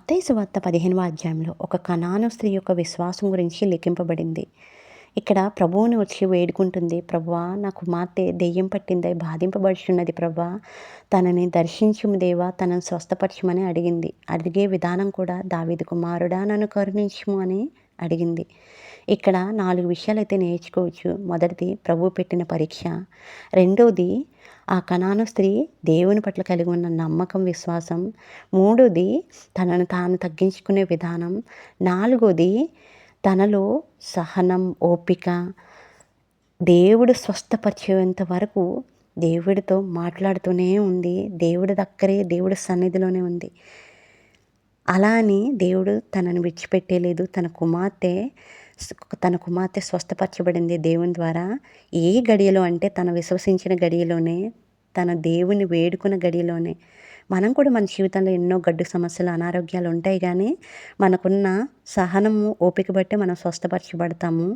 మత్తయి సువార్త 15వ అధ్యాయంలో ఒక కనాను స్త్రీ యొక్క విశ్వాసం గురించి లిఖింపబడింది. ఇక్కడ ప్రభువుని వచ్చి వేడుకుంటుంది. ప్రభువా, నా కుమార్తె దెయ్యం పట్టింది, బాధింపబడుచున్నది ప్రభువా. తనని దర్శించుము దేవా, తనను స్వస్థపరచుమని అడిగింది. అడిగే విధానం కూడా దావీదు కుమారుడా నన్ను కరుణించుము అని అడిగింది. ఇక్కడ 4 విషయాలైతే నేర్చుకోవచ్చు. మొదటిది ప్రభువు పెట్టిన పరీక్ష. రెండోది ఆ కనాను స్త్రీ దేవుని పట్ల కలిగి ఉన్న నమ్మకం, విశ్వాసం. మూడోది తనను తాను తగ్గించుకునే విధానం. నాలుగోది తనలో సహనం, ఓపిక. దేవుడు స్వస్థపరిచేంత వరకు దేవుడితో మాట్లాడుతూనే ఉంది. దేవుడి దగ్గరే, దేవుడి సన్నిధిలోనే ఉంది. అలా అని దేవుడు తనను విడిచిపెట్టేలేదు. తన కుమార్తె స్వస్థపరచబడింది దేవుని ద్వారా. ఏ గడియలో అంటే తను విశ్వసించిన గడియలోనే, తన దేవుని వేడుకున్న గడియలోనే. మనం కూడా మన జీవితంలో ఎన్నో గడ్డు సమస్యలు, అనారోగ్యాలు ఉంటాయి. కానీ మనకున్న సహనము, ఓపిక బట్టి మనం స్వస్థపరచబడతాము.